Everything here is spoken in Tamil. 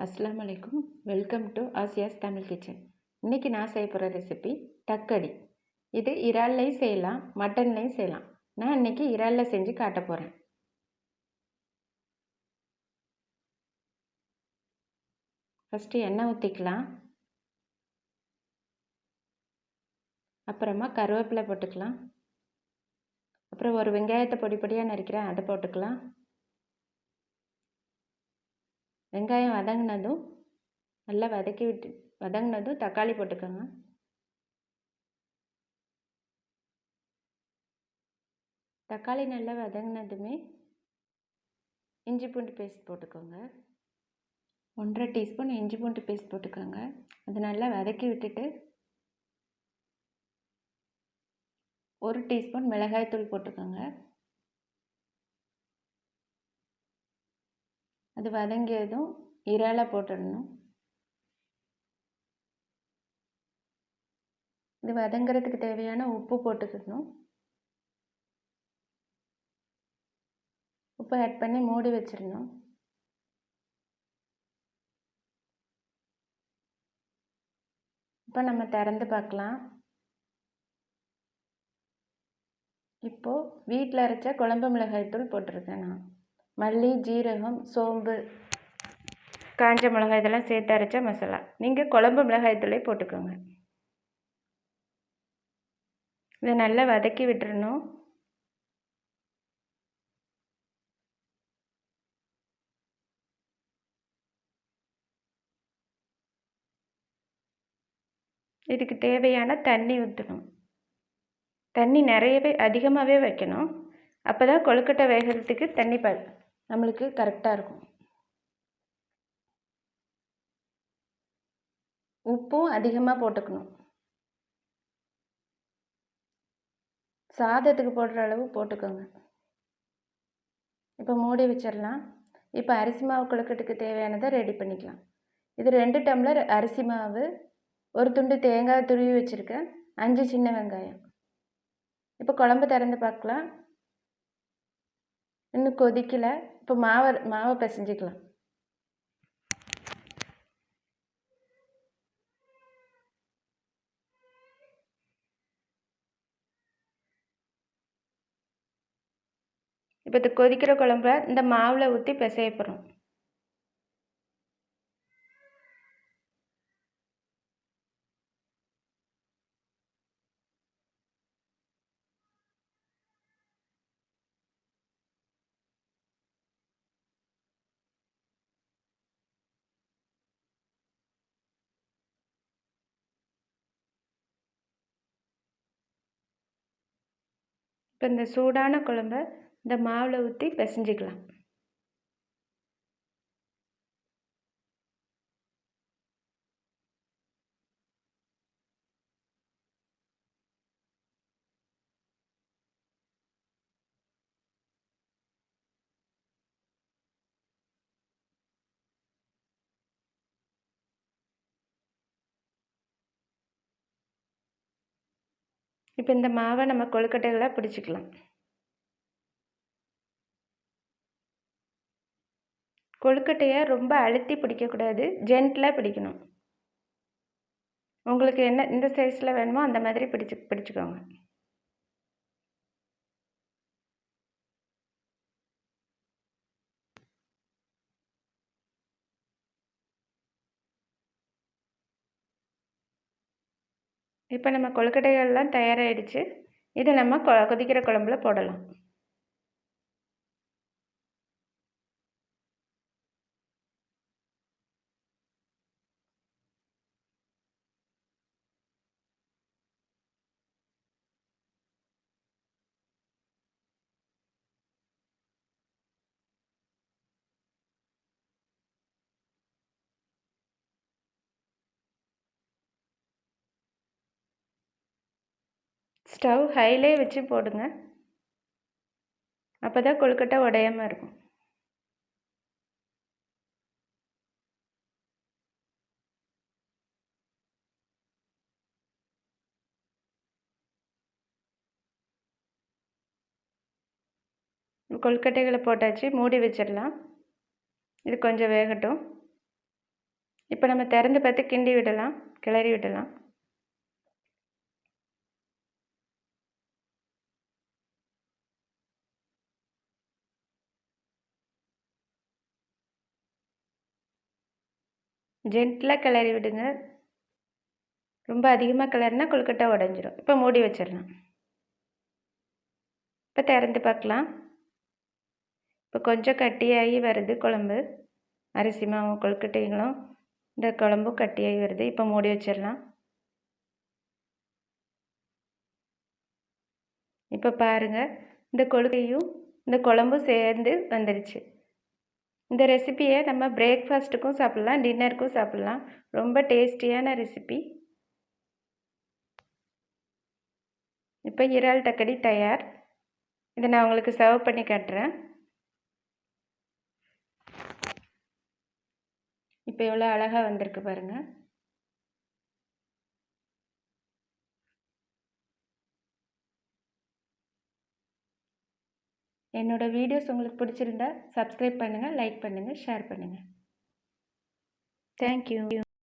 अस्सलाम वालेकुम வெல்கம் டு ஆசியாஸ் தமிழ் கிச்சன். இன்றைக்கி நான் செய்ய போகிற ரெசிபி தக்கடி. இது இறால்லையும் செய்யலாம், மட்டன்லையும் செய்யலாம். நான் இன்றைக்கி இறாலில் செஞ்சு காட்ட போகிறேன். ஃபஸ்ட்டு எண்ணெய் ஊற்றிக்கலாம். அப்புறமா கருவேப்பிலை போட்டுக்கலாம். அப்புறம் ஒரு வெங்காயத்தை பொடி பொடியாக நறுக்கிறேன், அதை போட்டுக்கலாம். வெங்காயம் வதங்கினதும் நல்லா வதங்கினதும் தக்காளி போட்டுக்கோங்க. தக்காளி நல்லா வதங்கினதுமே இஞ்சி பூண்டு பேஸ்ட் போட்டுக்கோங்க. 1.5 டீஸ்பூன் இஞ்சி பூண்டு பேஸ்ட் போட்டுக்கோங்க. அது நல்லா வதக்கி விட்டுட்டு 1 டீஸ்பூன் மிளகாய்த்தூள் போட்டுக்கோங்க. அது வதங்கியதும் இறாலை போட்டுடணும். இது வதங்கிறதுக்கு தேவையான உப்பு போட்டுக்கணும். உப்பு ஆட் பண்ணி மூடி வச்சிடணும். இப்போ நம்ம திறந்து பார்க்கலாம். இப்போது வீட்டில் அரைச்ச குழம்பு மிளகாய்த்தூள் போட்டிருக்கேன். நான் மல்லி, ஜீரகம், சோம்பு, காஞ்ச மிளகாய் இதெல்லாம் சேர்த்து அரைச்ச மசாலா. நீங்கள் குழம்பு மிளகாய்த்தூளே போட்டுக்கோங்க. இதை நல்லா வதக்கி விட்டுறணும். இதுக்கு தேவையான தண்ணி ஊற்றணும். தண்ணி நிறையவே அதிகமாகவே வைக்கணும். அப்போ தான் கொழுக்கட்டை வேகிறதுக்கு தண்ணி நம்மளுக்கு கரெக்டாக இருக்கும். உப்பும் அதிகமாக போட்டுக்கணும். சாதத்துக்கு போடுற அளவு போட்டுக்கோங்க. இப்போ மூடி வச்சிடலாம். இப்போ அரிசி மாவு கொழுக்கட்டுக்கு தேவையானதை ரெடி பண்ணிக்கலாம். இது 2 டம்ளர் அரிசி மாவு, ஒரு துண்டு தேங்காய் துருவி வச்சுருக்கேன், 5 சின்ன வெங்காயம். இப்போ குழம்பு திறந்து பார்க்கலாம். இன்னும் கொதிக்கலை. இப்போ மாவை பிசைஞ்சிக்கலாம். இப்போ இது கொதிக்கிற குழம்ப இந்த மாவில் ஊற்றி பிசைய போகிறோம். இப்போ இந்த சூடான குழம்ப இந்த மாவில் ஊற்றி பிசைஞ்சிக்கலாம். இப்போ இந்த மாவை நம்ம கொழுக்கட்டைகளாக பிடிச்சிக்கலாம். கொழுக்கட்டையை ரொம்ப அழுத்தி பிடிக்கக்கூடாது, ஜென்டிலாக பிடிக்கணும். உங்களுக்கு என்ன இந்த சைஸில் வேணுமோ அந்த மாதிரி பிடிச்சிக்கோங்க. இப்போ நம்ம கொழுக்கட்டைகள்லாம் தயாராகிடுச்சு. இதை நம்ம கொதிக்கிற குழம்புல போடலாம். ஸ்டவ் ஹைலே வச்சு போடுங்க. அப்போ தான் கொழுக்கட்டை உடையாமல் இருக்கும். கொழுக்கட்டைகளை போட்டாச்சு, மூடி வச்சிடலாம். இது கொஞ்சம் வேகட்டும். இப்போ நம்ம திறந்து பார்த்து கிண்டி விடலாம், கிளறி விடலாம். ஜென்டிலாக கிளறி விடுங்க. ரொம்ப அதிகமாக கிளறினா கொழுக்கட்டை உடஞ்சிரும். இப்போ மூடி வச்சிடலாம். இப்போ திறந்து பார்க்கலாம். இப்போ கொஞ்சம் கட்டியாகி வருது குழம்பு. அரிசி மாவு கொழுக்கட்டைகளும் இந்த குழம்பும் கட்டியாகி வருது. இப்போ மூடி வச்சிடலாம். இப்போ பாருங்கள், இந்த கொழுக்கையும் இந்த குழம்பும் சேர்ந்து வந்துடுச்சு. இந்த ரெசிப்பியை நம்ம பிரேக்ஃபாஸ்ட்டுக்கும் சாப்பிட்லாம், டின்னருக்கும் சாப்பிட்லாம். ரொம்ப டேஸ்டியான ரெசிபி. இப்போ இறால் தக்கடி தயார். இதை நான் உங்களுக்கு சர்வ் பண்ணி காட்டுறேன். இப்போ எவ்வளோ அழகாக வந்திருக்கு பாருங்கள். என்னோடய வீடியோஸ் உங்களுக்கு பிடிச்சிருந்தா சப்ஸ்கிரைப் பண்ணுங்கள், லைக் பண்ணுங்கள், ஷேர் பண்ணுங்கள். தேங்க்யூ.